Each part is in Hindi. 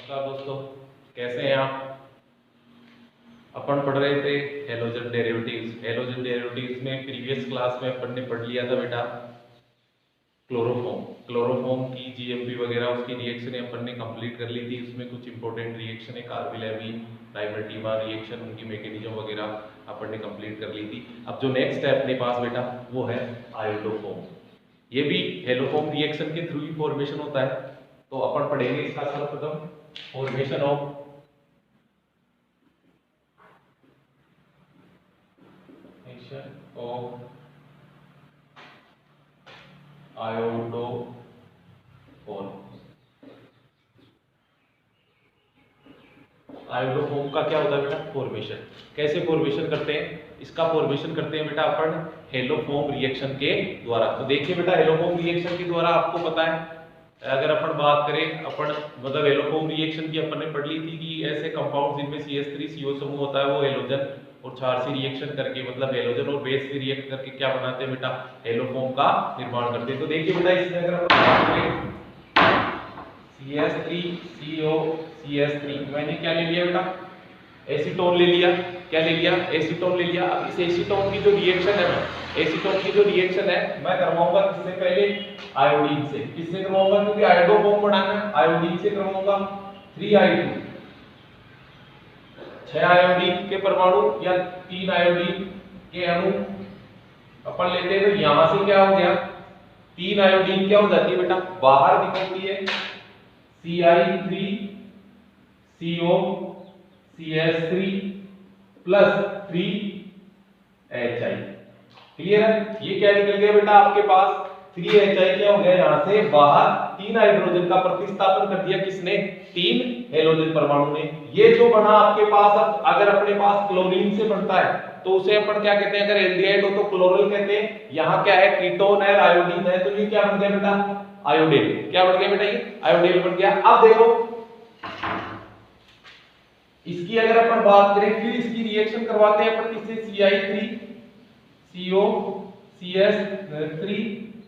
नमस्कार दोस्तों, कैसे हैं आप। अपन पढ़ रहे थे हेलोजन डेरिवेटिव्स। हेलोजन डेरिवेटिव्स में प्रीवियस क्लास में अपन ने पढ़ लिया था बेटा क्लोरोफॉर्म की जीएमपी वगैरह उसकी रिएक्शन अपन ने कंप्लीट कर ली थी। उसमें कुछ इंपॉर्टेंट रिएक्शन है, कार्बिल डाइमर्टीमा रिएक्शन, उनकी मैकेनिज्म वगैरह अपन ने कंप्लीट कर ली थी। अब जो नेक्स्ट है अपने पास बेटा वो है आयोडोफॉर्म। ये भी हेलोफॉर्म रिएक्शन के थ्रू ही फॉर्मेशन होता है। तो अपन पढ़ेंगे इसका सर्वप्रथम फॉर्मेशन ऑफ आयोडोफॉर्म। आयोडोफॉर्म का क्या होता है बेटा फॉर्मेशन। कैसे फॉर्मेशन करते हैं, इसका फॉर्मेशन करते हैं बेटा अपन हेलोफॉर्म रिएक्शन के द्वारा। तो देखिए बेटा हेलोफॉर्म रिएक्शन के द्वारा आपको पता है, अगर अपन बात करें अपन मतलब हेलोफॉर्म रिएक्शन की अपन ने पढ़ ली थी कि ऐसे कंपाउंड जिनमें CH3CO समूह होता है वो हेलोजन और क्षार से रिएक्शन करके मतलब हेलोजन और बेस से रिएक्ट करके क्या बनाते हैं बेटा हेलोफॉर्म का निर्माण करते हैं। तो देखिए बेटा इसमें अगर अपन बात करें CH3CO CH3 मैंने क्या ले लिया बेटा एसीटोन ले लिया। क्या ले लिया एसीटोन ले लिया। अब इस एसीटोन की जो रिएक्शन है एसीटोन की जो रिएक्शन है मैं करवाऊंगा किससे पहले आयोडीन से। किससे करवाऊंगा क्योंकि आयोडोफॉर्म बनाना है, आयोडीन से करवाऊंगा 3I2 6 आयोडीन के परमाणु या 3 आयोडीन के अणु अपन लेते हैं। तो यहां से क्या हो गया 3 आयोडीन क्या हो जाती है बेटा बाहर निकलती है Ci3CO CH3 plus 3HI। Clear है। ये क्या निकल गया बेटा आपके पास 3HI क्या हो गया यहां से बाहर 3 हाइड्रोजन का प्रतिस्थापन कर दिया किसने 3 हेलोजन परमाणु ने। ये जो बना आपके पास, अब अगर अपने पास क्लोरीन से बनता है तो उसे अपन क्या कहते हैं, अगर एल्डिहाइड हो तो क्लोरल कहते हैं। यहाँ क्या है कीटोन है आयोडीन है, तो ये क्या बन गया बेटा आयोडेल। क्या बन गया बेटा ये आयोडेल बन गया। अब देखो इसकी अगर अपन बात करें फिर इसकी रिएक्शन करवाते हैं अपन किससे Ci3CO CS3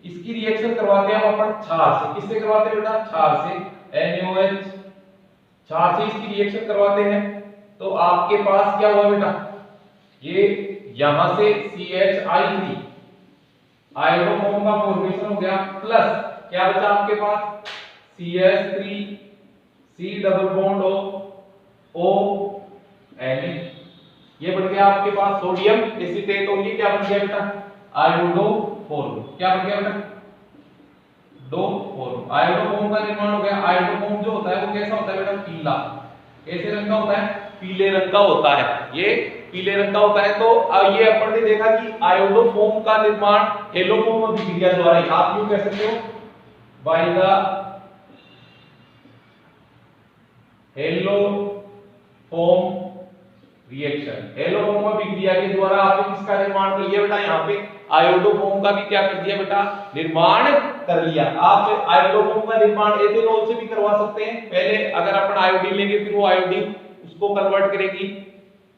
इसकी रिएक्शन करवाते हैं अपन क्षार से। किससे करवाते हैं बेटा क्षार से NaOH क्षार से इसकी रिएक्शन करवाते हैं। तो आपके पास क्या हुआ बेटा ये यहां से CH3 आयोडोफॉर्म का फॉर्मेशन हो गया प्लस क्या बचा आपके पास CH3 C double bond O Na ये बन गया आपके पास सोडियम एसीटेट और ये क्या बन गया बेटा आयोडोफॉर्म। क्या बन गया बेटा डोफॉर्म। आयोडोफॉर्म का निर्माण हो गया। आयोडोफॉर्म जो होता है वो कैसा होता है बेटा पीला। कैसे रंग का होता है पीले रंग का होता है। ये पीले रंग का होता है। तो ये अपन ने देखा कि आयोडोफॉर्म का निर्माण हेलोफॉर्म अभिक्रिया द्वारा ही आप यूं कह सकते हो by the haloform reaction. Haloform अभिक्रिया के द्वारा आपने किसका निर्माण कर लिया बेटा यहाँ पे आयोडोफॉर्म का भी क्या कर दिया बेटा निर्माण कर लिया। आप आयोडोफॉर्म का निर्माण एथेनॉल से भी करवा सकते हैं। पहले अगर अपन आयोडीन लेंगे फिर वो आयोडीन उसको कन्वर्ट करेगी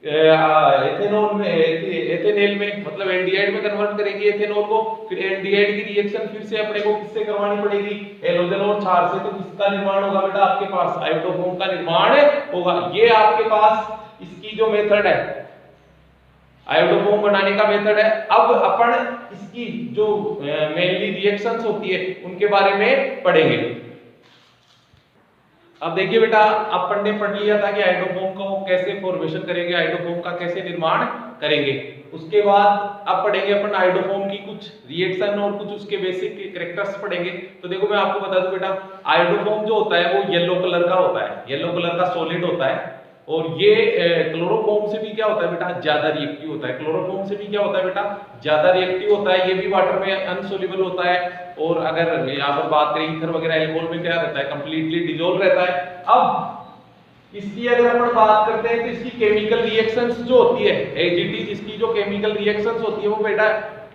एथेनॉल में एथेनॉल में मतलब एल्डिहाइड में कन्वर्ट करेगी एथेनॉल को। फिर एल्डिहाइड की रिएक्शन फिर से अपने को किससे करवानी पड़ेगी हेलोजन और क्षार से। तो किसका निर्माण होगा बेटा आपके पास आयोडोफॉर्म का निर्माण होगा। ये आपके पास इसकी जो मेथड है आयोडोफॉर्म बनाने का मेथड है। अब अपन इसकी जो मेनली रिएक्शंस होती है उनके बारे में पढ़ेंगे। अब देखिए बेटा अपन ने पढ़ लिया था कि आयोडोफॉर्म को कैसे फॉर्मेशन करेंगे, आयोडोफॉर्म का कैसे निर्माण करेंगे। उसके बाद अब पढ़ेंगे अपन आयोडोफॉर्म की कुछ रिएक्शन और कुछ उसके बेसिक कैरेक्टर्स पढ़ेंगे। तो देखो मैं आपको बता दूं बेटा आयोडोफॉर्म जो होता है वो येलो कलर का होता है, येलो कलर का सॉलिड होता है। और ये क्लोरोफॉर्म से भी क्या होता है बेटा ज्यादा रिएक्टिव होता है। क्लोरोफॉर्म से भी क्या होता है बेटा ज्यादा रिएक्टिव होता है। ये भी वाटर में अनसोल्युबल होता है। और अगर यहाँ पर बात करें ईथर वगैरह एल्कोहल में क्या रहता है कंप्लीटली डिसॉल्व रहता है। अब इसकी अगर अपन बात करते हैं तो इसकी केमिकल रिएक्शंस जो होती है एजीटी इसकी जो केमिकल रिएक्शंस होती है वो बेटा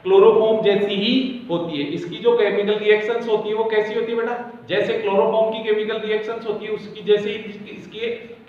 क्लोरोफॉर्म जैसी ही होती है। इसकी जो केमिकल रिएक्शंस होती है वो कैसी होती है बेटा जैसे क्लोरोफॉर्म की केमिकल रिएक्शंस होती है उसकी जैसे ही इसकी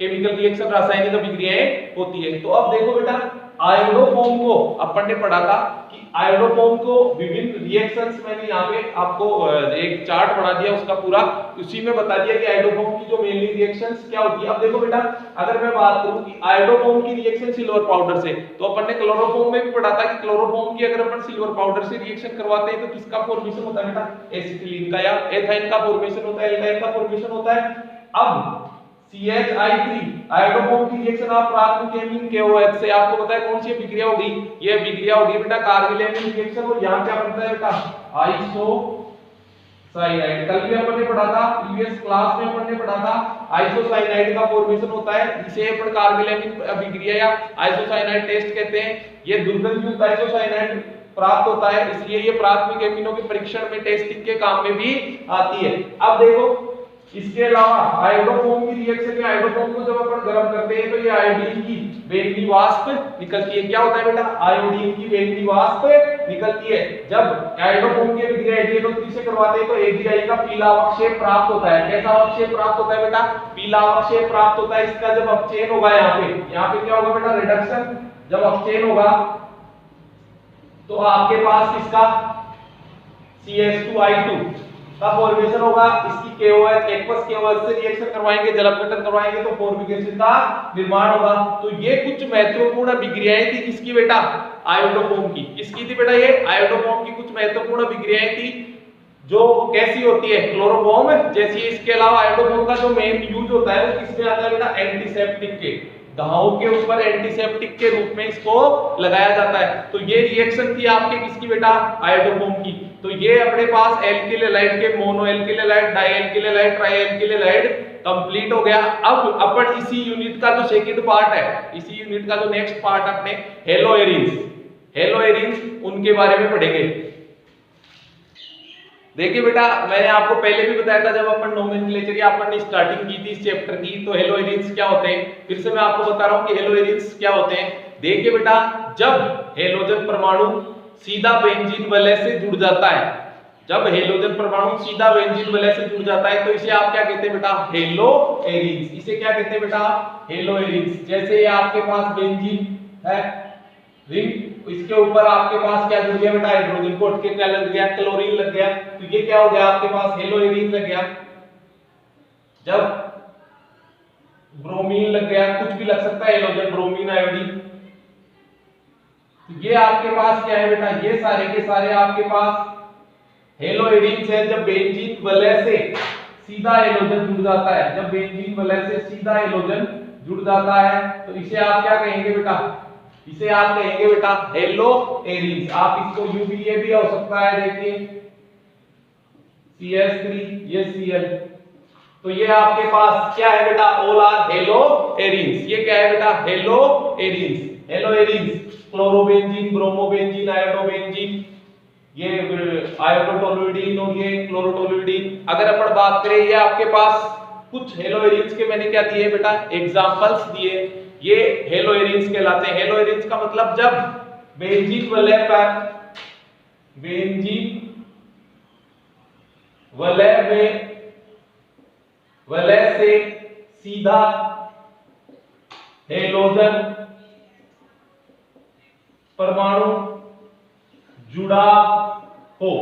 केमिकल रिएक्शन रासायनिक अभिक्रियाएं होती है। तो अब देखो बेटा आयोडोफॉर्म को अपन ने पढ़ा था कि आयोडोफॉर्म को विभिन्न रिएक्शंस, मैंने यहाँ पे आपको एक चार्ट बना दिया उसका पूरा, उसी में बता दिया कि आयोडोफॉर्म की जो मेनली रिएक्शंस क्या होती है। अब देखो बेटा, अगर मैं बात करूं कि आयोडोफॉर्म की रिएक्शन सिल्वर पाउडर से, तो अपन ने क्लोरोफॉर्म में भी पढ़ा था कि क्लोरोफॉर्म की अगर अपन सिल्वर पाउडर से रिएक्शन करवाते हैं तो किसका फॉर्मेशन होता है बेटा, एसिटिलीन का या एथाइन का फॉर्मेशन होता है, एल्काइल का फॉर्मेशन होता है। अब CH3 आयोडोफॉर्म की रिएक्शन आप प्राथमिक एमीन KOH से, आपको पता है कौन सी विक्रिया होगी, ये विक्रिया होगी बेटा कार्बोनिल रिएक्शन, और यहां क्या बनता है बेटा, आइसोसाइनाइड। कल भी अपन ने पढ़ा था, प्रीवियस क्लास में अपन ने पढ़ा था, आइसोसाइनाइड का फॉर्मेशन होता है, इसे अपन कार्बोनिल विक्रिया या आइसोसाइनाइड टेस्ट कहते हैं। ये दुर्गंध युक्त आइसोसाइनाइड प्राप्त होता है, इसलिए ये प्राथमिक एमिनों के परीक्षण में टेस्टिंग के काम में भी आती है। अब देखो इसके अलावा आयोडोफॉर्म की रिएक्शन में आयोडोफॉर्म को जब अपन गर्म करते हैं तो ये आयोडीन की बैंगनी वाष्प निकलती है। क्या होता है बेटा, आयोडीन की बैंगनी वाष्प निकलती है। जब आयोडोफॉर्म की विक्रिया AgNO3 से करवाते हैं तो AgI का पीला अवक्षेप प्राप्त होता है। कैसा अवक्षेप प्राप्त होता है बेटा, पीला अवक्षेप प्राप्त होता है। इसका जब अपचयन होगा यहाँ पे क्या होगा बेटा, रिडक्शन। जब अपचयन होगा तो आपके पास इसका CH2I2 का फॉर्मेशन होगा, इसकी KOH एक्वस KOH से रिएक्शन करवाएंगे, जल अपघटन करवाएंगे तो फॉर्मिक एसिड का निर्माण होगा। तो ये कुछ महत्वपूर्ण विक्रियाएं थी किसकी बेटा, आयोडोफॉर्म की। किसकी थी बेटा, ये आयोडोफॉर्म की कुछ महत्वपूर्ण विक्रियाएं थी जो कैसी होती है, क्लोरोफॉर्म जैसी। इसके अलावा आयोडोफॉर्म का जो मेन यूज होता है वो किसमें आता है बेटा, एंटीसेप्टिक के, घावों के ऊपर एंटीसेप्टिक के रूप में इसको लगाया जाता है। तो ये रिएक्शन थी आपके किसकी बेटा, आयोडोफॉर्म की। तो ये अपने पास एल्किल हैलाइड के mono alkyl halide, di alkyl halide, tri alkyl halide complete हो गया। अब अपन इसी यूनिट का जो सेकंड पार्ट है, इसी यूनिट का जो नेक्स्ट पार्ट अपने हेलोएरिन्स उनके बारे में पढ़ेंगे। देखिए बेटा, मैंने आपको पहले भी बताया था जब अपन नोमेनक्लेचर या अपन ने स्टार्टिंग की थी इस चैप्टर की, तो हेलोएरिन्स क्या होते हैं, फिर से मैं आपको बता रहा हूं कि हेलोएरिन्स क्या होते हैं। देखिए बेटा, जब हेलोजन परमाणु सीधा बेंजीन वलय से जुड़ जाता है, जब हेलोजन परमाणु सीधा बेंजीन वलय से जुड़ जाता है तो इसे आप क्या कहते हैं बेटा, हेलोएरिन्स। इसे क्या कहते हैं बेटा, हेलोएरिन्स। जैसे ये आपके पास बेंजीन है रिंग, इसके ऊपर आपके पास क्या जुड़ गया बेटा, हाइड्रोजन को हटके क्या लग गया, क्लोरीन लग गया, तो ये क्या हो गया आपके पास, हेलोएरिन लग गया। जब ब्रोमीन लग गया, कुछ भी लग सकता है, हेलोजन, ब्रोमीन, आयोडीन, तो ये आपके पास क्या है बेटा, ये सारे के सारे आपके पास हेलोएरिन्स है। जब बेंजीन वलय से सीधा हेलोजन जुड़ जाता है, जब बेंजीन वलय से सीधा हेलोजन जुड़ जाता है तो इसे आप क्या कहेंगे बेटा, इसे आप कहेंगे बेटा हेलोएरिन्स। आप इसको UVA भी हो सकता है, देखिए CH3 ये Cl, तो ये आपके पास क्या है बेटा, ऑल आर हेलोएरिन्स। ये क्या है बेटा, हेलोएरिन्स। हेलोएरिन्स क्लोरोबेंजीन, ब्रोमोबेंजीन, आयोडोबेंजीन, ये आयोडोटोलुइडीन और ये क्लोरोटोलुइडीन। अगर अपन बात करें, ये आपके पास कुछ हेलोएरिन्स के मैंने क्या दिए बेटा, एग्जांपल्स दिए, ये हेलोएरिन्स कहलाते हैं। हेलोएरिन्स का मतलब जब बेंजीन वलय पर, बेंजीन वलय में वलय से सीधा हेलोजन परमाणु जुड़ा हो,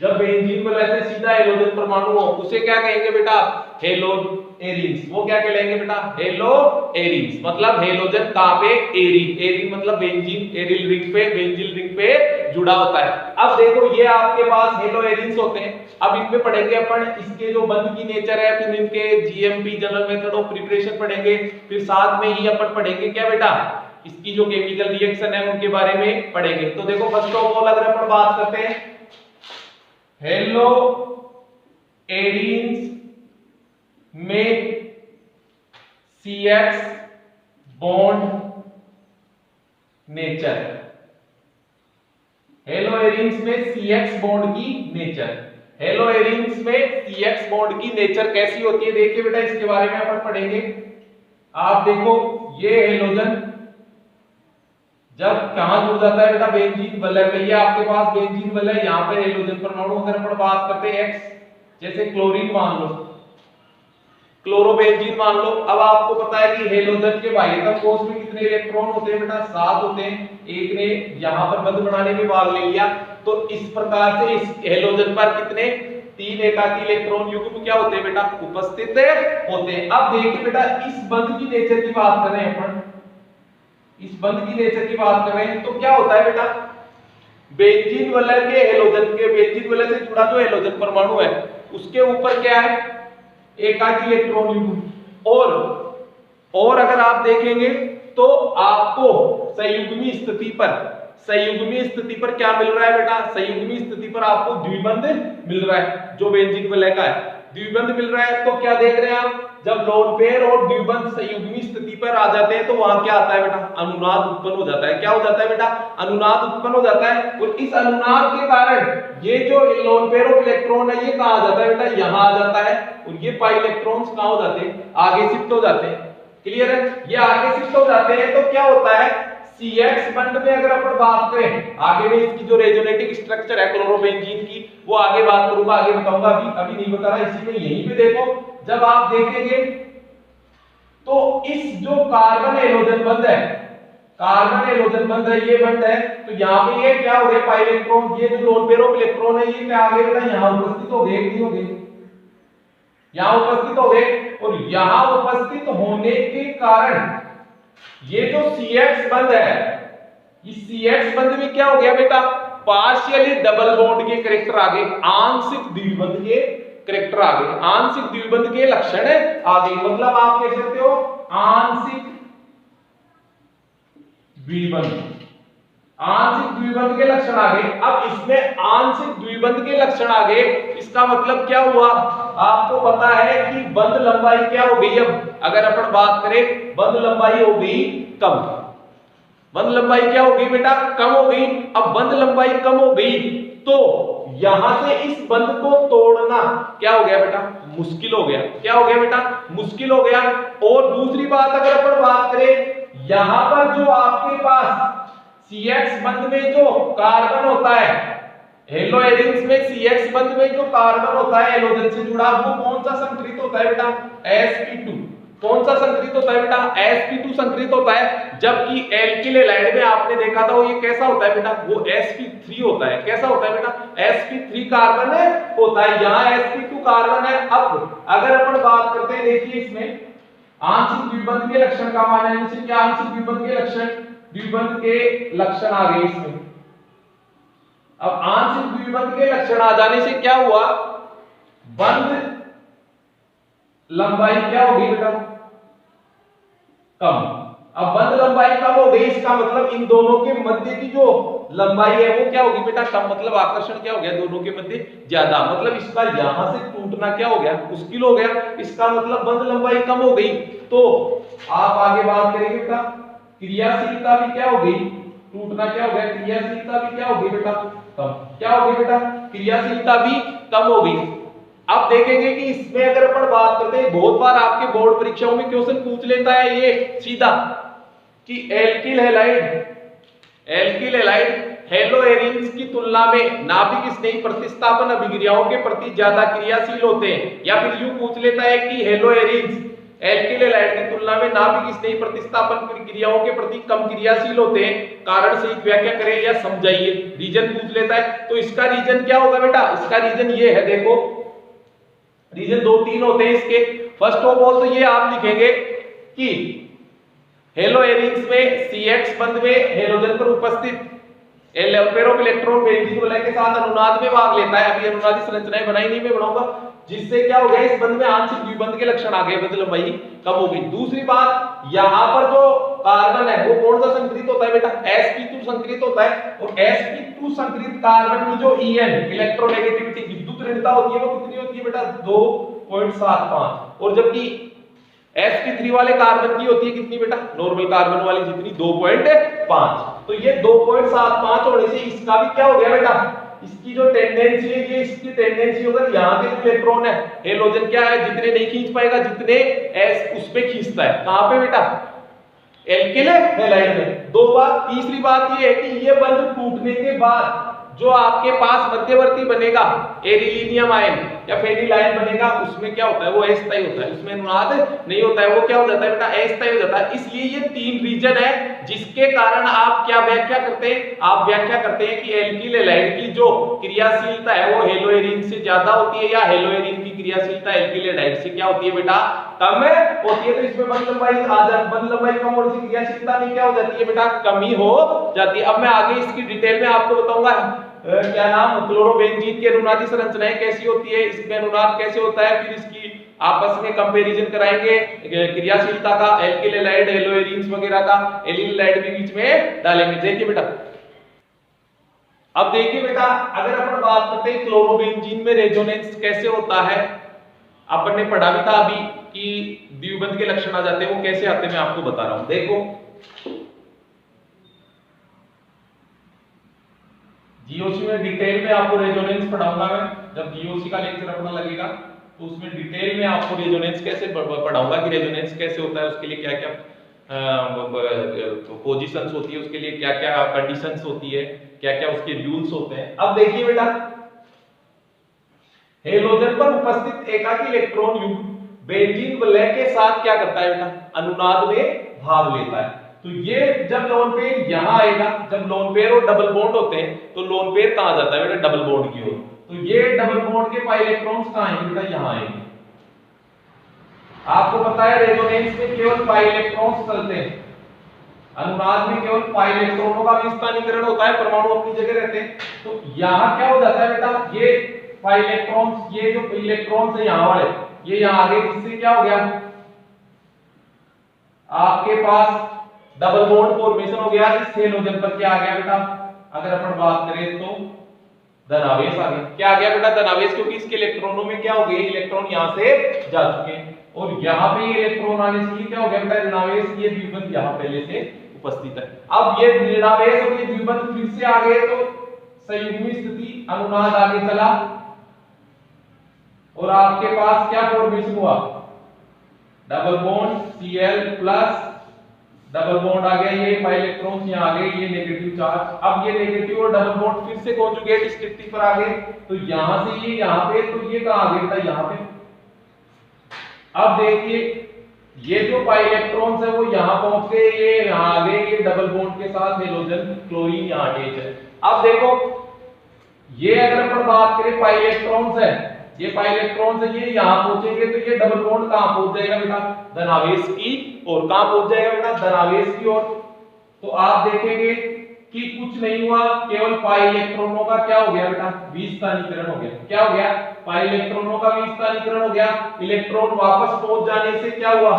जब बेंजीन वलय से सीधा हेलोजन परमाणु हो उसे क्या कहेंगे बेटा, हेलोएरिन्स। वो क्या कहलाएंगे बेटा, हेलोएरिन्स। मतलब हेलोजन कहां पे, एरीन मतलब बेंजीन, एरिल रिंग पे, बेंजीन रिंग पे जुड़ा होता है। अब देखो ये आपके पास हेलोएरिन्स होते हैं। अब इनमें पढ़ेंगे अपन इसके जो बंध की नेचर है, फिर इनके GMP general method of preparation पढ़ेंगे, फिर साथ में ही अपन पढ़ेंगे क्या बेटा, इसकी जो केमिकल रिएक्शन है उनके बारे में पढ़ेंगे। तो देखो फर्स्ट ऑफ ऑल अगर अपन बात करते हैं हेलोएरिन्स में CX बॉन्ड नेचर, हेलोएरिन्स में CX बॉन्ड की नेचर, हेलोएरिन्स में CX बॉन्ड की नेचर कैसी होती है, देखिए बेटा इसके बारे में अपन पढ़ेंगे। आप देखो ये हेलोजन जब कहां जुड़ जाता है बेटा, बेंजीन वलय पे, ये आपके पास बेंजीन वलय, यहां पे हेलोजन परमाणु। अगर अपन बात करते हैं X, जैसे क्लोरीन मान लो, क्लोरोबेंजीन मान लो। अब आपको पता है कि हेलोजन के बाह्यतम कोश में कितने इलेक्ट्रॉन होते हैं बेटा? 7 होते हैं। एक ने यहां पर बंध बनाने में भाग ले लिया, तो इस प्रकार से इस हेलोजन पर कितने 3 एकाकी इलेक्ट्रॉन युग्म क्या होते हैं बेटा? उपस्थित होते हैं। अब देखिए बेटा, इस बंध की नेचर की बात कर रहे हैं अपन, इस बंध की नेचर की बात कर रहे हैं, तो क्या होता है बेटा? बेंजीन वलय के हेलोजन के, बेंजीन वलय से जुड़ा जो हेलोजन परमाणु है उसके ऊपर क्या है? एकाकी इलेक्ट्रॉन युग्म। और अगर आप देखेंगे तो आपको संयुग्मी स्थिति पर क्या मिल रहा है बेटा? संयुग्मी स्थिति पर आपको द्विबंध मिल रहा है, जो बेंजीन वलय का है द्विबंध मिल रहा है। तो क्या देख रहे हैं आप? जब लोन पेयर और द्विबंध संयुग्मी स्थिति पर आ जाते हैं तो वहां क्या आता है बेटा? अनुनाद उत्पन्न हो जाता है। क्या हो जाता है बेटा? अनुनाद उत्पन्न हो जाता है। और इस अनुनाद के कारण ये जो लोन पेयर ऑफ इलेक्ट्रॉन है ये कहां आ जाता है बेटा? यहां आ जाता है। और ये पाई इलेक्ट्रॉन्स कहां हो जाते हैं? आगे शिफ्ट हो जाते हैं। क्लियर है? ये आगे शिफ्ट हो जाते हैं तो क्या होता है? CX बंध में अगर अपन बात करें, आगे में इसकी जो रेजोनेटिक स्ट्रक्चर है क्लोरोबेंजीन की वो आगे बात करूंगा, आगे बताऊंगा, अभी नहीं बता रहा। इसी में यहीं पे देखो, जब आप देखेंगे तो इस जो कार्बन हेलोजन बंध है, कार्बन हेलोजन बंध है, ये बंध है, तो यहाँ पे ये क्या हो गया? पाई इलेक्ट्रॉन, ये जो लोन पेयर ऑफ इलेक्ट्रॉन है ये क्या आ गए बेटा? यहाँ उपस्थित हो गए, नहीं हो गए? यहाँ उपस्थित हो गए। और यहाँ उपस्थित होने के कारण ये जो CX बंध है, इस CX बंध में क्या हो गया बेटा? पार्शियली डबल बॉन्ड के कैरेक्टर आ गए, आंशिक द्विबंध के कैरेक्टर आ गए, आंशिक द्विबंध के लक्षण आ गए। मतलब आप कह सकते हो आंशिक द्विबंध, आंशिक द्विबंध के लक्षण आ गए। अब इसमें आंशिक द्विबंध के लक्षण आ गए, इसका मतलब क्या हुआ? आपको पता है कि बंध लंबाई क्या हो गई? अब अगर अपन बात करें, बंध लंबाई हो गई कम। बंध लंबाई क्या हो गई बेटा? कम हो गई। अब बंध लंबाई कम हो गई तो यहां से इस बंध को तोड़ना क्या हो गया बेटा? मुश्किल हो गया। क्या हो गया बेटा? मुश्किल हो गया। और दूसरी बात अगर अपन बात करें, यहां पर जो आपके पास CX बंध में जो कार्बन होता है, हेलो एरिन्स में CX बंध में जो कार्बन होता है हेलोजन से जुड़ा, वो कौन सा संकरित होता है बेटा? sp2। कौन सा संकरित होता है बेटा? sp2 संकरित होता है। जबकि एल्किल हैलाइड में आपने देखा था वो ये कैसा होता है बेटा? वो sp3 होता है। कैसा होता है बेटा? sp3 कार्बन होता है, यहाँ sp2 कार्बन है। अब अगर अपन बात करते हैं, देखिए इसमें आंशिक द्विबंध के लक्षण का मानना है, क्या आंशिक द्विबंध के लक्षण? द्विबंध के लक्षण आ गए इसमें। अब आंशिक द्विबंध के लक्षण आ जाने से क्या हुआ? बंध लंबाई क्या हो गई बेटा? कम। अब बंध लंबाई कम हो गई, इसका मतलब इन दोनों के मध्य की जो लंबाई है वो क्या होगी बेटा? कम। मतलब आकर्षण क्या हो गया? दोनों के मध्य ज्यादा। मतलब इसका यहां से टूटना क्या हो गया? मुश्किल हो गया। इसका मतलब बंध लंबाई कम हो गई। तो आप आगे बात करेंगे बेटा, क्रियाशीलता भी क्या हो गई? टूटना क्या हो गया? क्रियाशीलता भी क्या हो गई बेटा? कम। क्या हो गई बेटा? क्रियाशीलता भी कम हो गई। अब देखेंगे कि इसमें अगर अपन बात करते हैं, बहुत बार आपके बोर्ड परीक्षाओं में क्वेश्चन पूछ लेता है ये सीधा कि एल्किल हैलाइड हेलो एरिन्स की तुलना में नाभिक स्नेही प्रतिस्थापन अभिक्रियाओं के प्रति ज्यादा क्रियाशील होते हैं। या फिर यूं पूछ लेता है कि हेलो एरिन्स एल्किल हैलाइड की तुलना में नाभिक स्नेही प्रतिस्थापन क्रियाओं के प्रति कम क्रियाशील होते हैं। कारण से व्याख्या करें या समझाइए। रीजन पूछ लेता है, तो इसका रीजन क्या होगा बेटा? इसका रीजन ये है, देखो रीजन 2-3 होते हैं इसके। फर्स्ट ऑफ ऑल तो ये आप लिखेंगे कि हेलो एरिन्स में CX बंध में हेलोजन पर उपस्थित पेयर ऑफ इलेक्ट्रॉन बेंजीन वलय के साथ अनुनाद में भाग लेता है। अभी अनुनादी संरचनाएं बनाई नहीं, मैं बनाऊंगा। जिससे क्या हो गया? इस बंध में आंशिक द्विबंध के लक्षण आ गए, बंध लंबाई कम हो गई। दूसरी बात, यहां पर जो कार्बन है वो कौन सा संकरित होता है बेटा? sp2 संकरित होता है। और sp2 संकरित कार्बन की जो En इलेक्ट्रोनेगेटिविटी विद्युत ऋणता होती है वो कितनी होती है बेटा? 2.75। और जबकि sp3 वाले कार्बन की होती है कितनी बेटा? नॉर्मल कार्बन वाली जितनी, 2.5। तो ये 2.75 होने से इसका भी क्या हो गया बेटा? इसकी जो टेंडेंसी है, ये इसकी टेंडेंसी अगर यहाँ के जो इलेक्ट्रॉन है हेलोजन क्या है? जितने नहीं खींच पाएगा जितने s उस पे खींचता है। कहां पे बेटा? एल्किल हैलाइड में। दो बात। तीसरी बात ये है कि ये बंध टूटने के बाद जो आपके पास मध्यवर्ती बनेगा एरिलीनियम आयन या फेनिल आयन बनेगा, उसमें क्या होता है, वो अस्थायी होता है, उसमें अनुनाद नहीं होता है, वो क्या हो जाता है बेटा, अस्थायी हो जाता है। इसलिए ये 3 रीजन है जिसके कारण आप क्या व्याख्या करते हैं, आप व्याख्या करते हैं कि एल्किल हैलाइड की जो क्रियाशीलता है वो हेलोएरिन से ज्यादा होती है या हेलोएरिन की क्रियाशीलता एल्किल हैलाइड से क्या होती है बेटा, कम होती है। तो इसमें बंध लंबाई बंध लंबाई कम होने से क्रियाशीलता में क्या हो जाती है बेटा, कमी हो जाती है। अब मैं आगे इसकी डिटेल में आपको बताऊंगा क्या नाम, क्लोरोबेंजीन की अनुनादी संरचनाएं कैसी होती है, इसमें अनुनाद कैसे होता है, फिर इसकी आपस में कंपैरिजन कराएंगे क्रियाशीलता का, एल्किल हैलाइड हेलोएरिन्स वगैरह का, एलिल हैलाइड भी बीच में डालेंगे। देखिए बेटा, अब देखिए बेटा, अगर अपन बात करते हैं क्लोरोबेंजीन में रेजोनेंस कैसे होता है, अपन ने पढ़ा भी था अभी कि द्विबंध के लक्षण आ जाते हैं, वो कैसे आते हैं मैं आपको बता रहा हूं। देखो जीओसी में डिटेल में आपको रेजोनेंस पढ़ाऊंगा मैं, जब जीओसी का लेक्चर अपना लगेगा तो उसमें डिटेल में आपको रेजोनेंस कैसे पढ़ाऊंगा कि रेजोनेंस कैसे होता है, उसके लिए क्या क्या पोजीशंस होती है, उसके लिए क्या क्या कंडीशंस होती है, क्या क्या उसके रूल्स होते हैं। अब देखिए बेटा, हेलोजन पर उपस्थित एकाकी इलेक्ट्रॉन युग्म बेंजीन वलय के साथ क्या करता है बेटा, अनुनाद में भाग लेता है। तो ये जब लोन पेयर यहां आएगा, जब लोन पेयर और डबल बॉन्ड होते हैं तो लोन पेयर कहां जाता है बेटा, डबल बॉन्ड की ओर। तो ये डबल बॉन्ड के पाई इलेक्ट्रॉन्स कहां आएंगे बेटा, यहां आएंगे। आपको पता है रेजोनेंस में केवल पाई इलेक्ट्रॉन्स चलते हैं, अनुनाद में केवल पाई इलेक्ट्रॉनों का भी स्थानीकरण होता है, परमाणु अपनी जगह रहते हैं। तो यहां क्या हो जाता है बेटा, ये पाई इलेक्ट्रॉन्स, ये जो इलेक्ट्रॉन्स है यहां वाले, ये यहां आगे, इससे क्या हो गया, आपके पास डबल बॉन्ड फॉर्मेशन हो गया। इस हेलोजन पर क्या आ गया बेटा, अगर अपन बात करें तो धनावेश आ गया। क्या आ गया बेटा, धनावेश, क्योंकि इसके इलेक्ट्रॉनों में क्या हो गए, इलेक्ट्रॉन यहां से जा चुके हैं और यहां पे इलेक्ट्रॉन आने से क्या हो गया बेटा, ऋणावेश, ये द्विबंध यहां पहले से उपस्थित है। अब ये ऋणावेश और ये द्विबंध फिर से आ गए तो संयुग्मी स्थिति, अनुनाद आगे चला और आपके पास क्या फॉर्मेशन हुआ, double bond Cl plus double bond आ गया, ये पाई इलेक्ट्रॉन्स यहां आ गए, ये नेगेटिव चार्ज। अब ये नेगेटिव और डबल बॉन्ड फिर से कॉन्जुगेट स्थिति पर आ गए, तो यहां से ये यहां पे, तो ये कहां आ गया बेटा, यहां पे। अब देखिए, ये जो पाई इलेक्ट्रॉन्स है वो यहां पहुंच गए, ये यहां आ गए, ये डबल बॉन्ड के साथ हेलोजन क्लोरीन यहां अटैच है। अब देखो, ये अगर अपन बात करें पाई इलेक्ट्रॉन्स है, ये पाई इलेक्ट्रॉन्स है, ये यहां पहुंचेंगे तो ये डबल बॉन्ड कहां पहुंच जाएगा बेटा, धनावेश की ओर। कहां पहुंच जाएगा बेटा, धनावेश की ओर। तो आप देखेंगे कि कुछ नहीं हुआ, केवल पाई इलेक्ट्रॉनों का क्या हो गया बेटा, विस्थानीकरण हो गया। क्या हो गया, पाई इलेक्ट्रॉनों का विस्थानीकरण हो गया। इलेक्ट्रॉन वापस पहुंच जाने से क्या हुआ,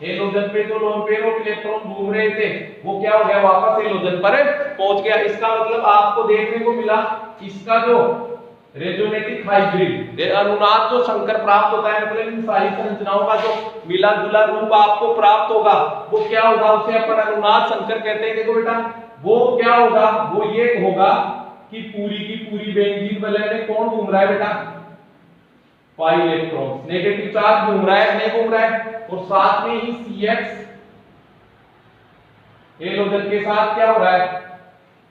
हेलोजन पे जो लोन पेयर ऑफ इलेक्ट्रॉन घूम रहे थे वो क्या हो गया, वापस हेलोजन पर पहुंच गया। इसका मतलब आपको देखने को मिला, इसका जो रेजोनेटिक हाइब्रिड अनुनाद जो संकर प्राप्त होता है, मतलब इन सारी संरचनाओं का जो मिला जुला रूप आपको प्राप्त होगा वो क्या होगा, उसे अपन अनुनाद संकर कहते हैं। देखो बेटा, वो क्या होगा, वो ये होगा कि पूरी की पूरी बेंजीन वलय में कौन घूम रहा है बेटा, पाई इलेक्ट्रॉन, नेगेटिव चार्ज घूम रहा है, नहीं घूम रहा है, और साथ में ही CX हेलोजन के साथ क्या हो रहा है,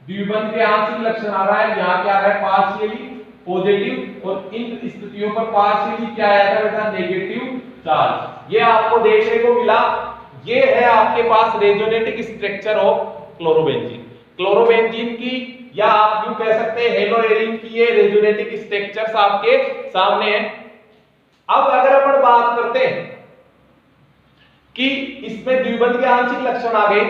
द्विबंध के आंशिक लक्षण आ रहा है। यहाँ क्या आ रहा है, पार्शियली पॉजिटिव, और इन स्थितियों पर पार्शियली क्या आया था बेटा, नेगेटिव चार्ज। ये आपको देखने को मिला। ये है आपके पास रेजोनेटिक स्ट्रक्चर ऑफ क्लोरोबेंजीन। क्लोरोबेंजीन की, या आप यूं कह सकते हैं हेलोएरिन की, ये रेजोनेटिक स्ट्रक्चर्स आपके सामने है। अब अगर अपन बात करते हैं कि इसमें द्विबंध के आंशिक लक्षण आ गए,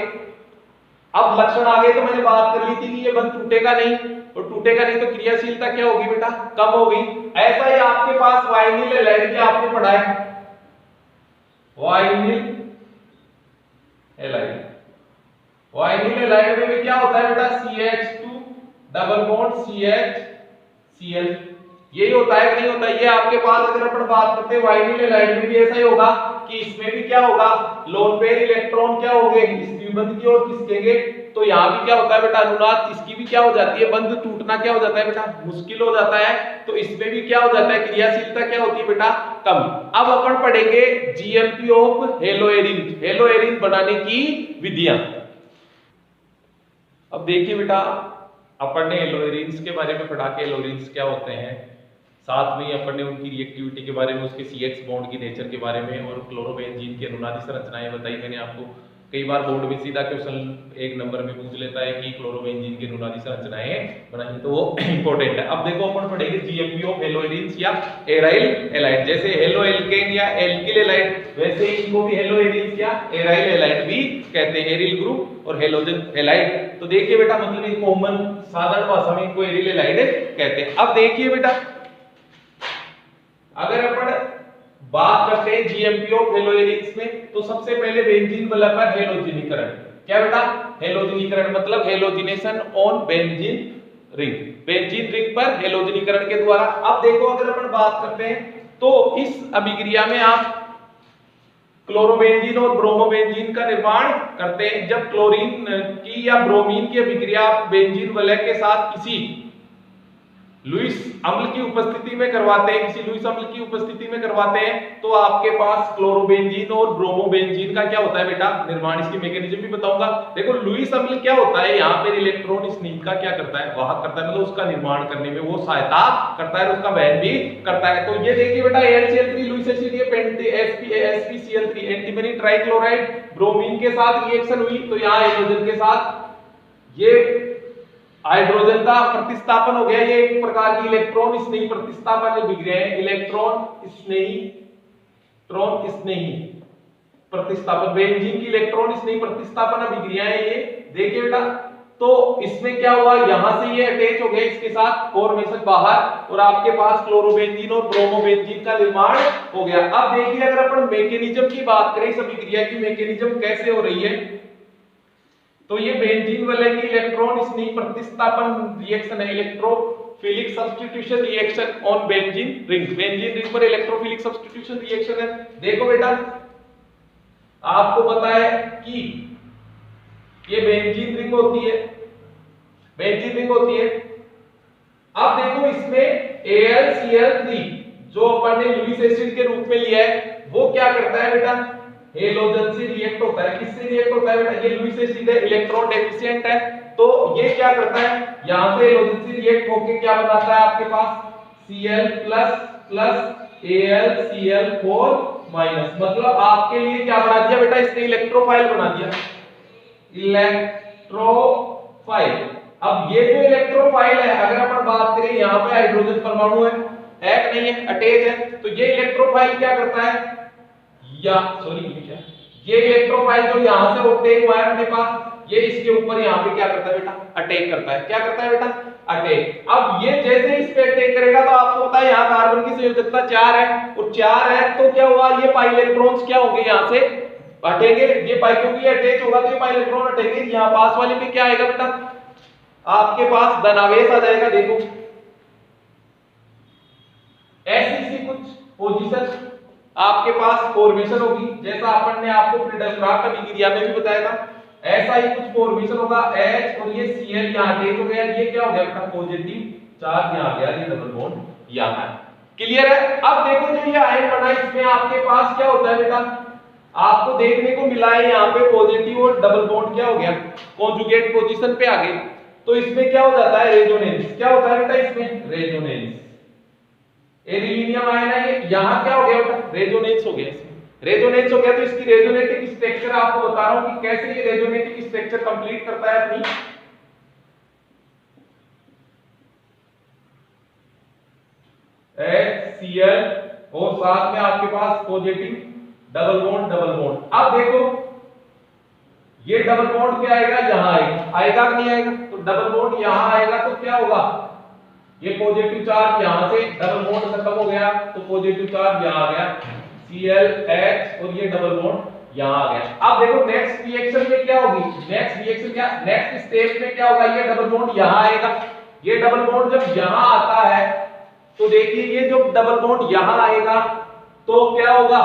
अब लक्षण आ गए तो मैंने बात कर ली थी कि ये बंध टूटेगा नहीं, और टूटेगा नहीं तो क्रियाशीलता क्या होगी बेटा, कम होगी। ऐसा ही आपके पास वाइनिल हैलाइड की आपने पढ़ा है, वाइनिल हैलाइड, वाइनिल हैलाइड में भी क्या होता है बेटा, CH2 double bond CH Cl, यही होता है कि नहीं होता। ये आपके पास अगर अपन बात करते हैं वाइनिल हैलाइड में भी ऐसा ही होगा कि इसमें भी क्या होगा, लोन पेयर इलेक्ट्रॉन क्या होंगे, इस द्विबंध की ओर खिसकेंगे। तो यहाँ भी क्या होता है बेटा, अनुनाद, इसकी भी क्या हो जाती है, बंध टूटना क्या हो जाता है बेटा, मुश्किल हो जाता है। तो इसमें भी क्या हो जाता है, क्रियाशीलता क्या होती है बेटा, कम। अब अपन पढ़ेंगे GMP ऑफ हेलोएरिन, हेलोएरिन बनाने की विधियां। अब देखिए बेटा, अपन ने एलोरीन्स के बारे में पढ़ा के एलोरीन्स क्या होते हैं, साथ में ही अपन ने उनकी रिएक्टिविटी के बारे में, उसके CH बॉन्ड की नेचर के बारे में और क्लोरोबेंजीन की अनुनादी संरचनाएं बताई मैंने आपको। कई बार बोर्ड में सीधा क्वेश्चन 1 नंबर में पूछ लेता है कि क्लोरोबेंजीन की अनुनादी संरचनाएं बनाइए, तो वो इंपॉर्टेंट है। अब देखो अपन पढ़ेंगे जीएमपी ऑफ हेलोएरिन्स या एराइल हैलाइड। जैसे हेलो एल्केन या एल्किल हैलाइड, वैसे इनको भी हेलोएरिन्स या एराइल हैलाइड भी कहते हैं, एरिल ग्रुप और हेलोजन हैलाइड। तो देखिए बेटा, मतलब एक कॉमन साधारण भाषा में इनको एरिल हैलाइड कहते हैं। अब देखिए बेटा, अगर अपन बात करते हैं जीएमपी ऑफ हेलोएरिन्स में, तो सबसे पहले बेंजीन वाला पर हेलोजिनीकरण। क्या बेटा? हेलोजिनीकरण मतलब halogenation on benzene ring, benzene ring पर हेलोजिनीकरण के द्वारा। अब देखो, अगर अपन बात करते हैं तो इस अभिक्रिया में आप क्लोरोबेंजीन और ब्रोमोबेंजीन का निर्माण करते हैं। जब क्लोरीन की या ब्रोमीन की अभिक्रिया बेंजीन वलय के साथ किसी लुईस अम्ल की उपस्थिति में करवाते हैं, किसी लुईस अम्ल की उपस्थिति में करवाते हैं, तो आपके पास क्लोरोबेंजीन और ब्रोमोबेंजीन का क्या होता है बेटा? निर्माण। इसकी मैकेनिज्म भी बताऊंगा। देखो, लुईस अम्ल क्या होता है, यहाँ पे इलेक्ट्रॉन स्नेह का क्या करता है? वाहक करता है, मतलब उसका निर्माण करने में वो सहायता करता है और उसका वहन भी करता है। तो ये देखिए बेटा, AlCl3 लुईस एसिड, ये SpCl3 एंटीमनी ट्राइक्लोराइड ब्रोमीन के साथ रिएक्शन हुई, तो यहाँ हाइड्रोजन के साथ ये हाइड्रोजन का प्रतिस्थापन हो गया। ये एक प्रकार की इलेक्ट्रॉन स्नेही प्रतिस्थापन अभिक्रिया है, इलेक्ट्रॉन स्नेही प्रतिस्थापन, बेंजीन की इलेक्ट्रॉन स्नेही प्रतिस्थापन अभिक्रिया है ये। देखिए बेटा, तो इसमें क्या हुआ, यहां से ये अटैच हो गया इसके साथ, फॉर्मेशन बाहर, और आपके पास क्लोरोबेंजीन और ब्रोमोबेंजीन का निर्माण हो गया। अब देखिए, अगर अपन मैकेनिज्म की बात करें, इस अभिक्रिया की मैकेनिज्म कैसे हो रही है, तो ये बेंजीन वलय की इलेक्ट्रॉन स्नेही प्रतिस्थापन रिएक्शन है, electrophilic substitution reaction on benzene ring. Benzene ring पर इलेक्ट्रोफिलिक सब्स्टिट्यूशन रिएक्शन है। देखो बेटा, आपको पता है कि ये बेंजीन रिंग होती है, बेंजीन रिंग होती है। अब देखो, इसमें AlCl3 जो अपन ने लुईस एसिड के रूप में लिया है, वो क्या करता है बेटा? हेलोजन से रिएक्ट होता है। किससे रिएक्ट होता है बेटा? ये लुईस एसिड है, इलेक्ट्रॉन डेफिशिएंट है, तो ये क्या करता है, यहां से हेलोजन से रिएक्ट होकर क्या बनाता है आपके पास? Cl प्लस AlCl4 माइनस, मतलब आपके लिए क्या बना दिया बेटा? इसने इलेक्ट्रोफाइल बना दिया, इलेक्ट्रोफाइल। अब ये जो इलेक्ट्रोफाइल है, अगर अपन बात करें, यहाँ पे हाइड्रोजन परमाणु है कि नहीं है? अटैच है। तो ये इलेक्ट्रोफाइल क्या करता है, या ये इलेक्ट्रोफाइल जो यहां से ऑब्टेन हुआ है अपने पास, ये इसके ऊपर यहां पे क्या करता है बेटा? अटैक करता है। क्या करता है बेटा? अटैक। अब ये जैसे इस पे अटैक करेगा, तो आपको पता है यहाँ कार्बन की संयोजकता 4 है, और 4 है तो क्या हुआ, ये पाई इलेक्ट्रॉन्स क्या होंगे, यहां से हटेंगे। ये पाई, क्योंकि ये अटैच होगा तो ये पाई इलेक्ट्रॉन हटेंगे। यहाँ पास वाले पे क्या आएगा बेटा? आपके पास धनावेश आ जाएगा। देखो, ऐसी कुछ पोजीशन आपके पास फॉर्मेशन होगी, जैसा अपन ने आपको फ्रीडलक्राफ्ट अभिक्रिया में भी बताया था। ऐसा ही कुछ फॉर्मेशन होगा, H और ये Cl यहां अटैच हो गया, ये क्या हो गया बेटा? पॉजिटिव चार्ज यहां आ गया, ये डबल बॉन्ड यहां है। क्लियर है? अब देखो, जो ये आयन बना, इसमें आपके पास क्या होता है बेटा? आपको देखने को मिला है यहाँ पे पॉजिटिव और डबल बॉन्ड क्या हो गया? कॉन्जुगेट पोजीशन पे आ गए। तो इसमें क्या हो जाता है? रेजोनेंस। क्या होता है बेटा इसमें? रेजोनेंस। एरिलीनियम आयन है, यहां क्या हो गया बेटा? रेजोनेंस हो गया। इसमें रेजोनेंस हो गया, तो इसकी रेजोनेटिक स्ट्रक्चर आपको बता रहा हूं कि कैसे ये रेजोनेटिक स्ट्रक्चर कंप्लीट करता है अपनी। HCl और साथ में आपके पास पॉजिटिव डबल बॉन्ड। अब देखो, ये डबल बॉन्ड क्या आएगा? यहां आएगा कि नहीं आएगा? तो डबल बॉन्ड यहां आएगा तो क्या होगा? ये पॉजिटिव चार्ज यहां से डबल बॉन्ड खत्म हो गया, तो पॉजिटिव चार्ज यहां आ गया ClH, और ये डबल बॉन्ड यहां आ गया। अब देखो, नेक्स्ट रिएक्शन में क्या होगी? नेक्स्ट स्टेप में क्या होगा? ये डबल बॉन्ड यहां आएगा। ये डबल बॉन्ड जब यहां आता है, तो देखिए, ये जो डबल बॉन्ड यहां आएगा तो क्या होगा?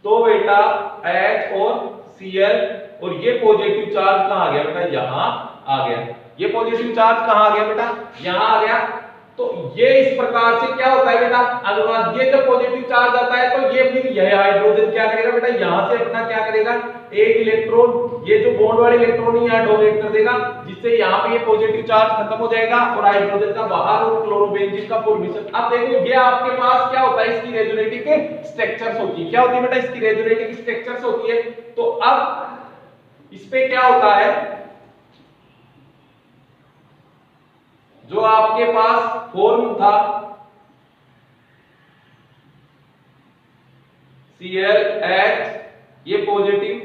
तो बेटा H और Cl, और ये पॉजिटिव चार्ज कहां आ गया बेटा? यहां आ गया। ये पॉजिटिव चार्ज कहां आ गया बेटा? यहां आ गया। तो ये इस प्रकार से क्या होता है बेटा अनुनाद, ये जब पॉजिटिव चार्ज आता है तो ये फिर यह हाइड्रोजन क्या करेगा बेटा, यहां से अपना क्या करेगा, एक इलेक्ट्रॉन, ये जो बॉन्ड वाले इलेक्ट्रॉन ही यहां डोनेट कर देगा, जिससे यहां पे ये पॉजिटिव चार्ज खत्म हो जाएगा और हाइड्रोजन का बाहर और क्लोरोबेंजीन का फॉर्मेशन। अब देखो ये आपके पास क्या होता है, इसकी रेजोनेटिव स्ट्रक्चर्स होती है, क्या होती है बेटा, इसकी रेजोनेटिव स्ट्रक्चर्स होती है। तो अब इस पे क्या होता है, जो आपके पास फॉर्म था ClH, ये पॉजिटिव,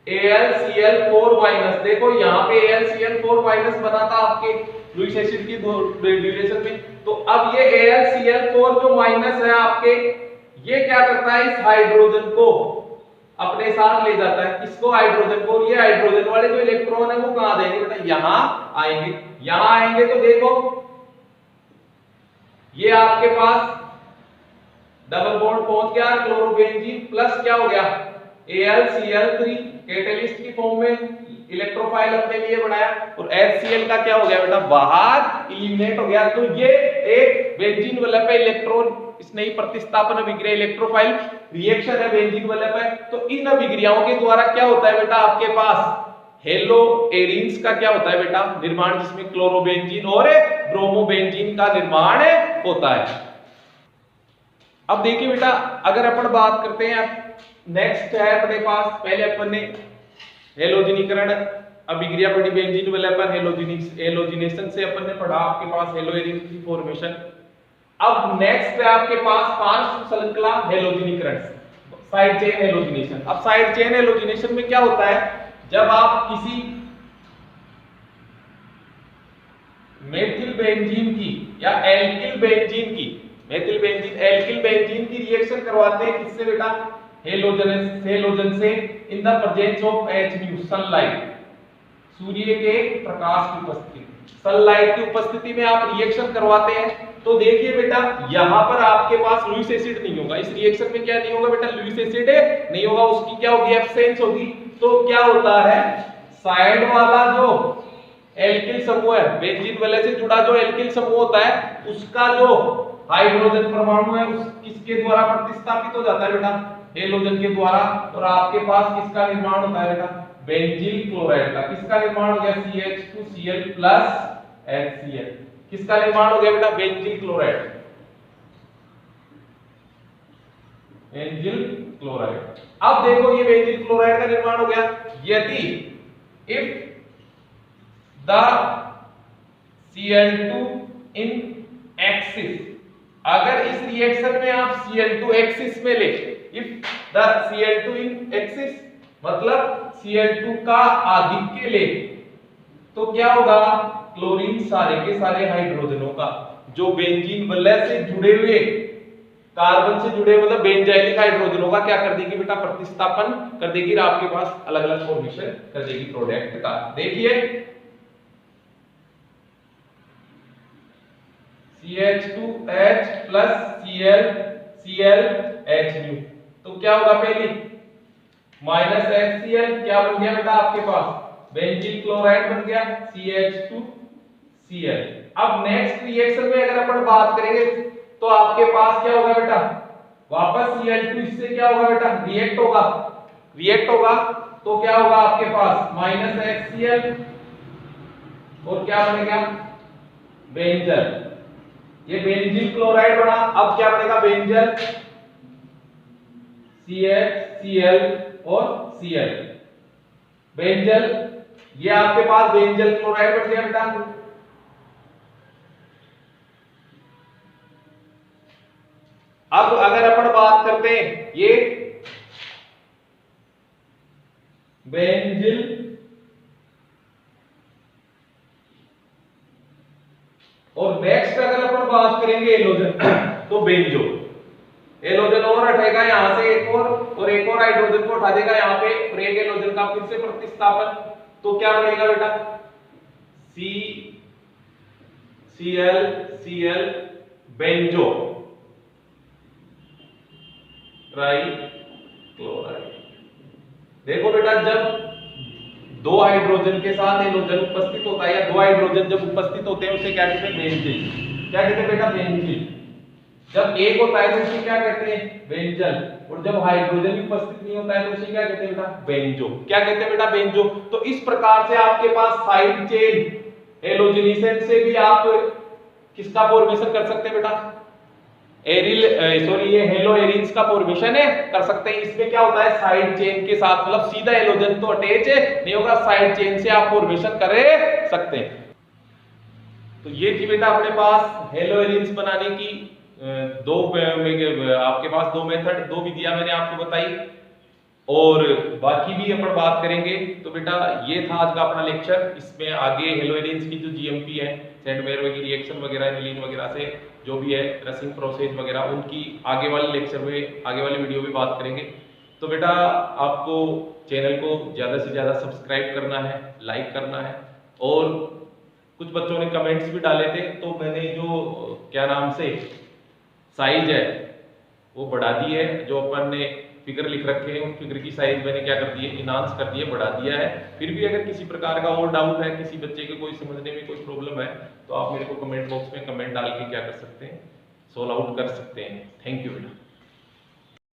AlCl4 माइनस, देखो यहाँ पे AlCl4 माइनस बना था आपके लुईस एसिड की ड्यूरेशन में। तो अब ये AlCl4 जो माइनस है आपके, ये क्या करता है, इस हाइड्रोजन को अपने साथ ले जाता है, किसको, हाइड्रोजन को। ये हाइड्रोजन वाले जो इलेक्ट्रॉन है वो कहां जाएंगे बेटा, यहां आएंगे। यहां आएंगे तो देखो ये आपके पास डबल बॉन्ड पहुंच गया, क्लोरोबेंजीन प्लस क्या हो गया, AlCl3 कैटलिस्ट की फॉर्म में इलेक्ट्रोफाइल अपने लिए बनाया, और HCl का क्या हो गया बेटा, बाहर इलिमिनेट हो गया। तो ये एक बेंजीन वाले पे इलेक्ट्रॉन स्नेही प्रतिस्थापन अभिक्रिया इलेक्ट्रोफाइल रिएक्शन है बेंजीन वाले पे। तो इन अभिक्रियाओं के द्वारा क्या होता है बेटा, आपके पास हेलो एरीन्स का क्या होता है बेटा निर्माण, जिसमें क्लोरोबेंजीन और ब्रोमोबेंजीन का निर्माण होता है। अब देखिए बेटा, अगर अपन बात करते हैं, नेक्स्ट है अपने पास, पहले अपन ने हेलोजनीकरण अभिक्रिया पढ़ी बेंजीन वाले पर, हेलोजिनेशन से अपन ने पढ़ा आपके पास हेलो एरीन की फॉर्मेशन। अब नेक्स्ट है आपके पास पार्श्व श्रृंखला हेलोजनीकरण, साइड चेन हेलोजिनेशन। अब साइड चेन हेलोजिनेशन में क्या होता है, जब आप किसी मेथिल बेंजीन की या एल्किल बेंजीन की, मेथिल बेंजीन एल्किल बेंजीन की रिएक्शन करवाते हैं किससे बेटा, हेलोजन से, in the presence of Hν, sunlight, सूर्य के प्रकाश की उपस्थिति, सनलाइट की उपस्थिति में आप रिएक्शन करवाते हैं। तो देखिए बेटा यहां पर आपके पास लुईस एसिड नहीं होगा, इस रिएक्शन में क्या नहीं होगा बेटा, लुईस एसिड नहीं होगा, उसकी क्या होगी, एब्सेंस होगी। तो क्या होता है, साइड वाला जो एल्किल समूह है, बेंजीन वाले से जुड़ा जो एल्किल समूह होता है, उसका जो हाइड्रोजन परमाणु है उस किसके द्वारा प्रतिस्थापित हो जाता है बेटा, हेलोजन के द्वारा, और आपके पास किसका निर्माण होता है बेटा, बेंजील क्लोराइड का। किसका निर्माण हो गया, CH2Cl प्लस HCl, किसका निर्माण हो गया बेटा, बेंजील क्लोराइड, बेंजील क्लोराइड। अब देखो ये बेंजील क्लोराइड का निर्माण हो गया, यदि if the Cl2 in axis, अगर इस रिएक्शन में आप Cl2 एक्सिस में ले, if the Cl2 in axis मतलब Cl2 का आधिक्य ले, तो क्या होगा, क्लोरीन सारे के सारे हाइड्रोजनों का जो बेंजीन वलय से जुड़े हुए, कार्बन से जुड़े मतलब बेंजाइलिक हाइड्रोजनों का क्या कर देगी बेटा, प्रतिस्थापन कर देगी, और आपके पास अलग अलग फॉर्मेशन कर देगी प्रोडक्ट का। देखिए CH2H प्लस ClHν, तो क्या होगा, पहले माइनस HCl क्या बन गया बेटा आपके पास, बेंजील क्लोराइड बन गया, CH2Cl। अब नेक्स्ट रिएक्शन में अगर अपन बात करेंगे तो आपके पास क्या होगा बेटा, वापस Cl2 इससे क्या होगा बेटा, रिएक्ट होगा, तो क्या होगा आपके पास माइनस HCl और क्या बनेगा, बेंजल, ये बेंजील क्लोराइड बना। अब क्या बनेगा, बेंजल, CH Cl और Cl, बेंजल, ये आपके पास बेंजल क्लोराइड बन गया बेटा। अब अगर अपन बात करते हैं ये बेंजिल और नेक्स्ट अगर अपन बात करेंगे एलोजन, तो बेंजो, एलोजन और हटेगा यहां से एक और एक और हाइड्रोजन को उठा देगा यहां पे, और एक एलोजन का फिर से प्रतिस्थापन, तो क्या बनेगा बेटा, ClCl बेंजो ट्राइक्लोराइड। देखो बेटा जब दो हाइड्रोजन के साथ एलोजन उपस्थित होता है या दो हाइड्रोजन जब उपस्थित होते हैं उसे क्या कहते हैं, बेंजीन। क्या कहते हैं बेटा? बेंजीन। जब एक होता है तो उसे क्या कहते हैं? बेंजल। और जब हाइड्रोजन की उपस्थिति नहीं होता है तो उसे क्या कहते हैं बेटा? बेंजो। क्या कहते हैं बेटा? बेंजो। तो इस प्रकार से आपके पास साइड चेन हेलोजनेशन से भी आप किसका फॉर्मेशन कर सकते हैं बेटा? ये हेलो एरिन्स का फॉर्मेशन है कर सकते हैं। इसमें क्या होता है? साइड चेन के साथ, मतलब सीधा हेलोजन तो अटैच नहीं होगा, साइड चेन से आप फॉर्मेशन कर सकते हैं। तो ये थी बेटा अपने पास हेलो एरिन्स बनाने की आपके पास दो मेथड, दो विधियां मैंने आपको बताई, और बाकी भी अपन बात करेंगे। तो बेटा ये था आज का अपना लेक्चर। इसमें आगे हेलो एरिन्स की जो जीएमपी है, सैंडवेयर की रिएक्शन वगैरह, एनिलीन वगैरह से जो भी है रसिंग प्रोसेस वगैरह, उनकी आगे वाले लेक्चर में, आगे वाले वीडियो में बात करेंगे। तो बेटा आपको चैनल को ज़्यादा से ज़्यादा सब्सक्राइब करना है, लाइक करना है। और कुछ बच्चों ने कमेंट्स भी डाले थे, तो मैंने जो क्या नाम से साइज है वो बढ़ा दी है। जो अपन ने फिगर लिख रखे हैं उन फिगर की साइज मैंने क्या कर दी है? इनहांस कर दी है, बढ़ा दिया है। फिर भी अगर किसी प्रकार का और डाउट है, किसी बच्चे के कोई समझने में कोई प्रॉब्लम है, तो आप मेरे को कमेंट बॉक्स में कमेंट डाल के क्या कर सकते हैं? सोल्व आउट कर सकते हैं। थैंक यू बेटा।